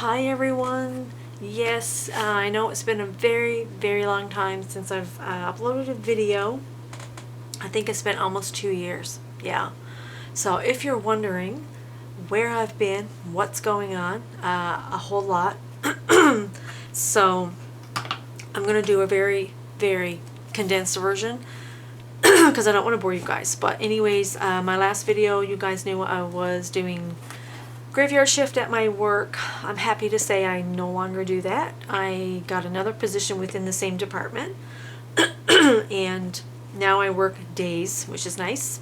Hi everyone. Yes, I know it's been a very long time since I've uploaded a video. I think it's been almost 2 years. Yeah. So if you're wondering where I've been, what's going on, a whole lot. So I'm going to do a very condensed version because I don't want to bore you guys. But anyways, my last video, you guys knew I was doing graveyard shift at my work. I'm happy to say I no longer do that. I got another position within the same department and now I work days, which is nice.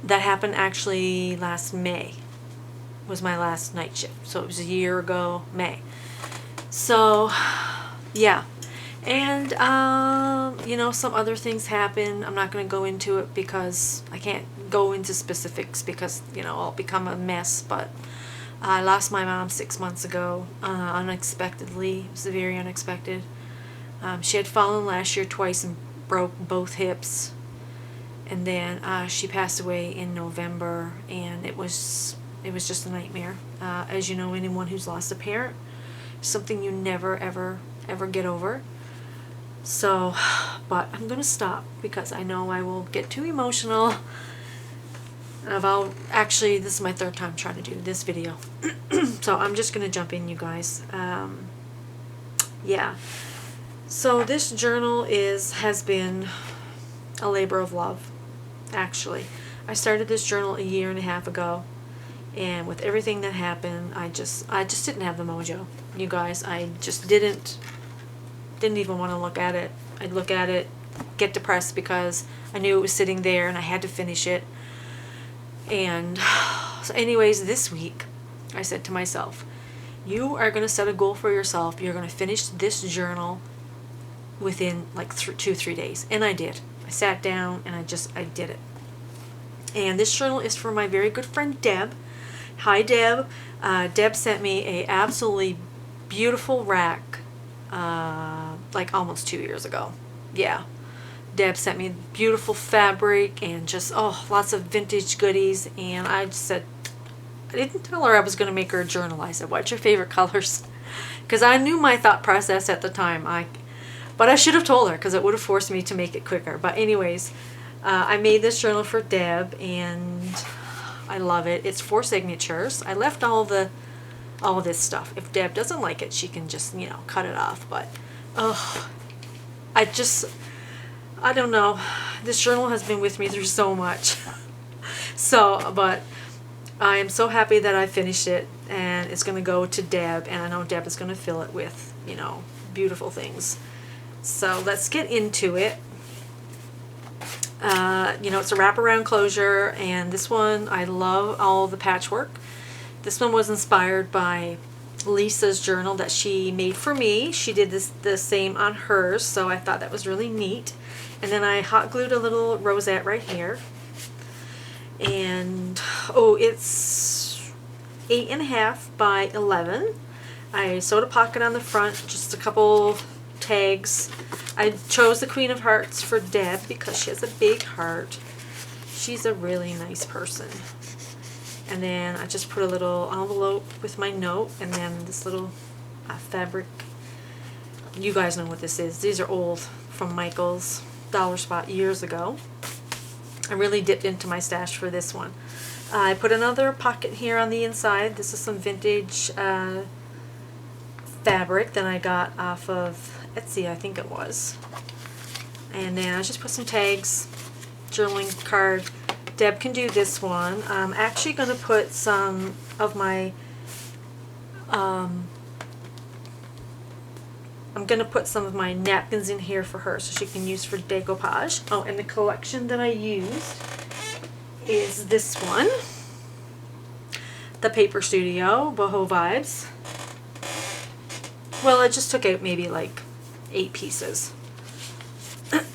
That happened actually last May was my last night shift, so it was a year ago May. So yeah, and you know, some other things happen. I'm not going to go into it because I can't go into specifics because, you know, I'll become a mess. But I lost my mom 6 months ago, unexpectedly. It was very unexpected. She had fallen last year twice and broke both hips, and then she passed away in November, and it was just a nightmare. As you know, anyone who's lost a parent, something you never ever get over. So, but I'm gonna stop because I know I will get too emotional. Actually, this is my third time trying to do this video. So I'm just gonna jump in, you guys. Yeah. So this journal has been a labor of love, actually. I started this journal a year and a half ago, and with everything that happened, I just didn't have the mojo, you guys. I just didn't even want to look at it. I'd look at it, get depressed because I knew it was sitting there and I had to finish it. And so anyways, this week I said to myself, you are going to set a goal for yourself. You're going to finish this journal within like 2-3 days. And I did. I sat down and I did it. And this journal is for my very good friend Deb. Hi Deb. Deb sent me a absolutely beautiful rack like almost 2 years ago. Yeah. Deb sent me beautiful fabric and just, lots of vintage goodies. And I just said, I didn't tell her I was going to make her a journal. I said, what's your favorite colors? Because I knew my thought process at the time. But I should have told her because it would have forced me to make it quicker. But anyways, I made this journal for Deb and I love it. It's 4 signatures. I left all this stuff. If Deb doesn't like it, she can just, you know, cut it off. But, I don't know. This journal has been with me through so much. So, but I am so happy that I finished it, and it's going to go to Deb, and I know Deb is going to fill it with, you know, beautiful things. So let's get into it. You know, it's a wraparound closure, and this one, I love all the patchwork. This one was inspired by Lisa's journal that she made for me. She did the same on hers, so I thought that was really neat. And then I hot glued a little rosette right here. And, it's 8.5 by 11. I sewed a pocket on the front, just a couple tags. I chose the Queen of Hearts for Deb because she has a big heart. She's a really nice person. And then I just put a little envelope with my note, and then this little fabric. You guys know what this is. These are old, from Michael's Dollar Spot years ago. I really dipped into my stash for this one. I put another pocket here on the inside. This is some vintage fabric that I got off of Etsy, I think it was. And then I just put some tags, journaling card. Deb can do this one. I'm actually going to put some of my napkins in here for her so she can use for decoupage. Oh, and the collection that I used is this one. The Paper Studio Boho Vibes. Well, I just took out maybe like 8 pieces.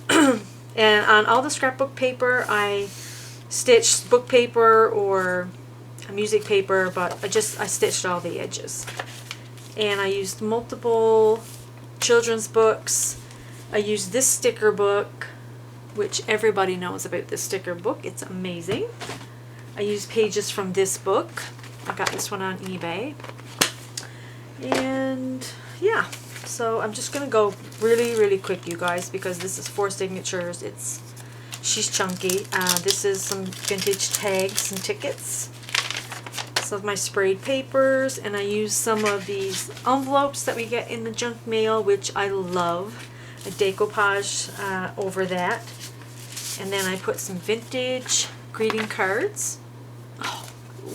And on all the scrapbook paper, I stitched book paper or music paper, but I stitched all the edges. And I used multiple children's books. I used this sticker book, which everybody knows about this sticker book. It's amazing. I used pages from this book. I got this one on eBay. And yeah, so I'm just gonna go really quick, you guys, because this is 4 signatures. She's chunky. This is some vintage tags and tickets. Some of my sprayed papers, and I use some of these envelopes that we get in the junk mail, which I love. A decoupage over that. And then I put some vintage greeting cards. Oh,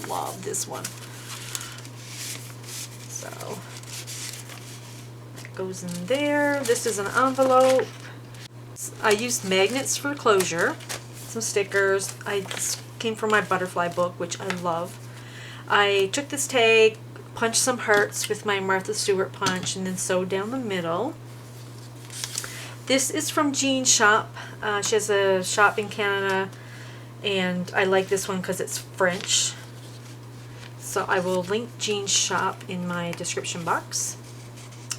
love this one. So that goes in there. This is an envelope. I used magnets for closure. Some stickers. This came from my butterfly book, which I love. I took this tag, punched some hearts with my Martha Stewart punch, and then sewed down the middle. This is from Jean's shop. She has a shop in Canada, and I like this one because it's French. So I will link Jean's shop in my description box.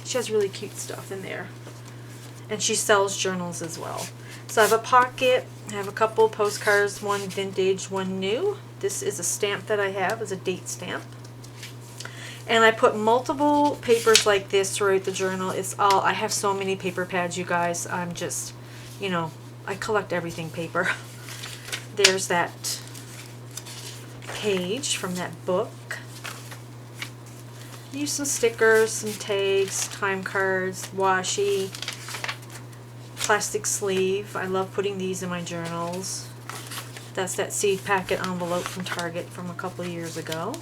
She has really cute stuff in there. And she sells journals as well. So I have a pocket. I have a couple postcards, one vintage, one new. This is a stamp that I have, is a date stamp. And I put multiple papers like this throughout the journal. I have so many paper pads, you guys. I'm just, you know, I collect everything paper. There's that page from that book. Use some stickers, some tags, time cards, washi, plastic sleeve. I love putting these in my journals. That's that seed packet envelope from Target from a couple years ago.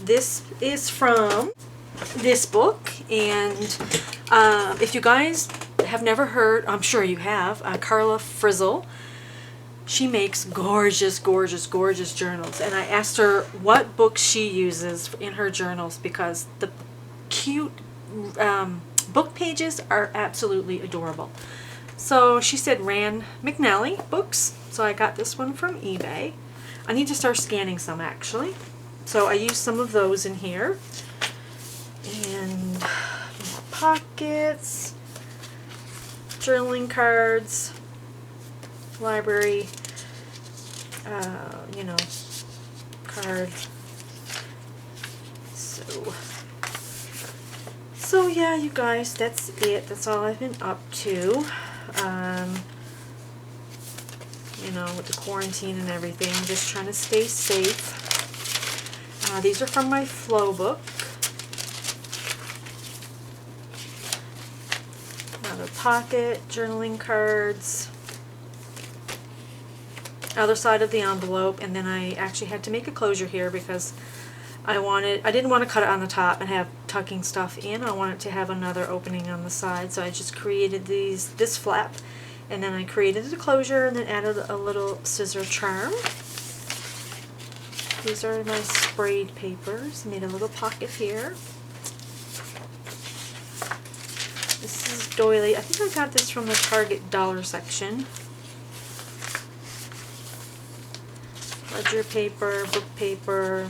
This is from this book, and if you guys have never heard, I'm sure you have, Carla Frizzle. She makes gorgeous journals, and I asked her what books she uses in her journals because the cute book pages are absolutely adorable. So she said Rand McNally books, so I got this one from eBay. I need to start scanning some, actually. So I used some of those in here. And more pockets, journaling cards, library, you know, card. So yeah, you guys, that's it. That's all I've been up to. You know, with the quarantine and everything, just trying to stay safe. These are from my flow book. Another pocket, journaling cards. Other side of the envelope, and then I actually had to make a closure here because I didn't want to cut it on the top and have tucking stuff in. I wanted to have another opening on the side, so I just created this flap, and then I created a closure and then added a little scissor charm. These are my sprayed papers. Made a little pocket here. This is doily. I think I got this from the Target dollar section. Ledger paper, book paper,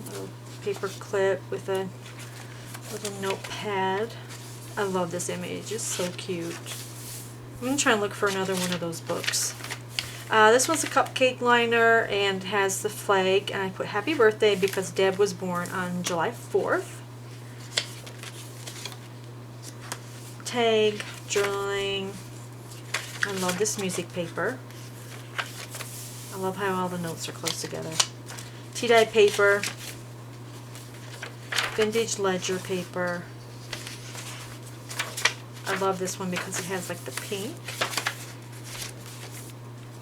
little paper clip with a little notepad. I love this image. It's so cute. I'm going to try and look for another one of those books. This one's a cupcake liner and has the flag, and I put happy birthday because Deb was born on July 4th. Tag, journaling. I love this music paper. I love how all the notes are close together. Tea-dye paper. Vintage ledger paper. I love this one because it has like the pink.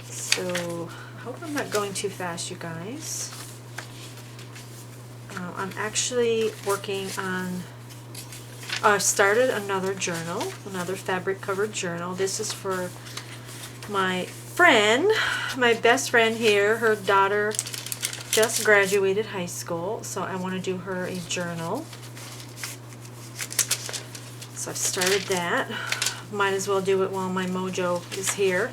So, I hope I'm not going too fast, you guys. I'm actually working on, I started another journal, another fabric covered journal. This is for my friend, my best friend here. Her daughter just graduated high school, so I want to do her a journal. So I've started that. Might as well do it while my mojo is here,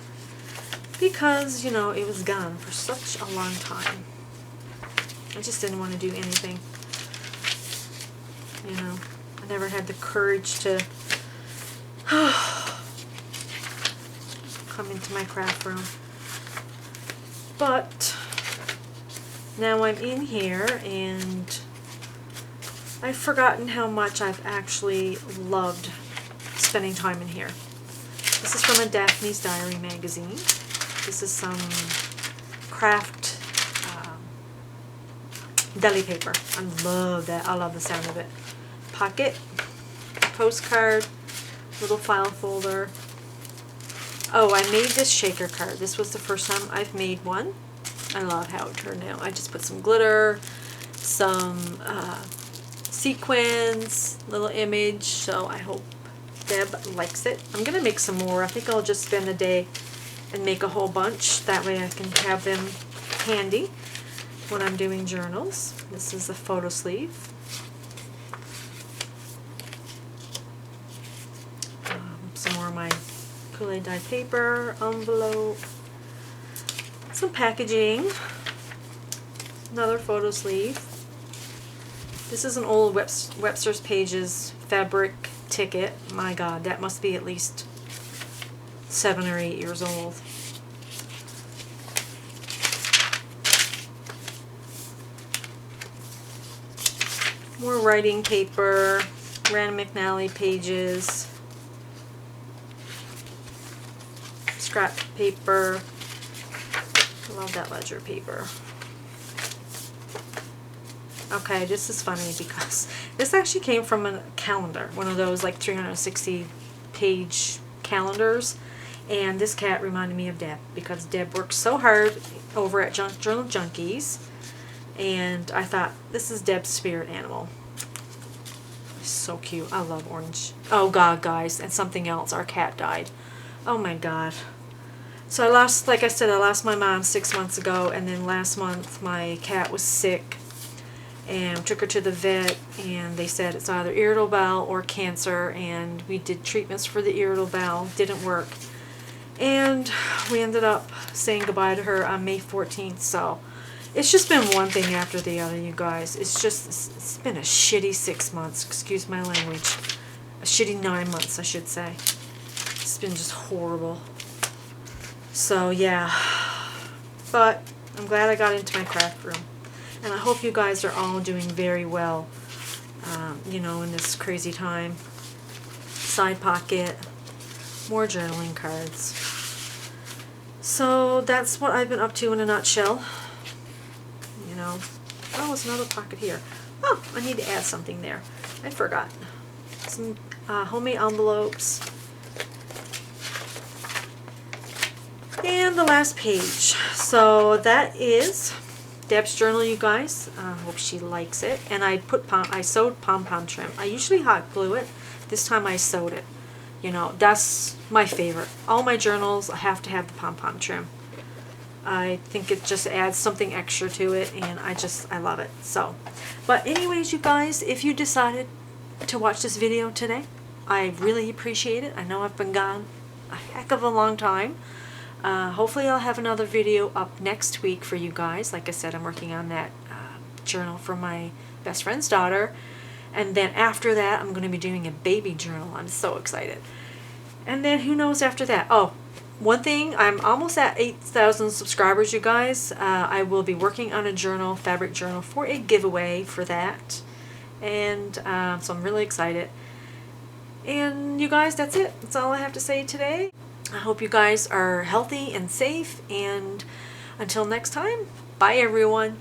because, you know, it was gone for such a long time. I just didn't want to do anything. You know, I never had the courage to come into my craft room. But now I'm in here, and I've forgotten how much I've actually loved spending time in here. This is from a Daphne's Diary magazine. This is some craft deli paper. I love that. I love the sound of it. Pocket, postcard, little file folder. Oh, I made this shaker card. This was the first time I've made one. I love how it turned out. I just put some glitter, some sequins, little image. So I hope Deb likes it. I'm going to make some more. I think I'll just spend the day and make a whole bunch. That way I can have them handy when I'm doing journals. This is the photo sleeve. Some more of my Kool-Aid dye paper, envelope, some packaging, another photo sleeve. This is an old Webster's Pages fabric ticket. My God, that must be at least 7 or 8 years old. More writing paper, Rand McNally pages, scrap paper. I love that ledger paper. Okay, this is funny because this actually came from a calendar, one of those like 360 page calendars, and this cat reminded me of Deb because Deb works so hard over at Journal Junkies, and I thought this is Deb's spirit animal. It's so cute. I love orange. Oh God, guys, and something else. Our cat died. Oh my God. So I lost, like I said, I lost my mom 6 months ago, and then last month my cat was sick, and took her to the vet, and they said it's either irritable bowel or cancer, and we did treatments for the irritable bowel. Didn't work, and we ended up saying goodbye to her on May 14th. So it's just been one thing after the other, you guys. It's been a shitty 6 months, excuse my language, a shitty 9 months, I should say. It's been just horrible. So yeah, but I'm glad I got into my craft room, and I hope you guys are all doing very well, you know, in this crazy time. Side pocket, more journaling cards. So that's what I've been up to in a nutshell. You know, oh, there's another pocket here. Oh, I need to add something there. I forgot. Some homemade envelopes. And the last page. So that is Deb's journal, you guys. I hope she likes it. And I sewed pom-pom trim. I usually hot glue it. This time I sewed it. You know, that's my favorite. All my journals, I have to have the pom-pom trim. I think it just adds something extra to it, and I love it. So, but anyways, you guys, if you decided to watch this video today, I really appreciate it. I know I've been gone a heck of a long time. Hopefully I'll have another video up next week for you guys. Like I said, I'm working on that journal for my best friend's daughter. And then after that, I'm going to be doing a baby journal. I'm so excited. And then who knows after that? Oh, one thing, I'm almost at 8,000 subscribers, you guys. I will be working on a journal, fabric journal, for a giveaway for that. And so I'm really excited. And you guys, that's it. That's all I have to say today. I hope you guys are healthy and safe, and until next time, bye everyone.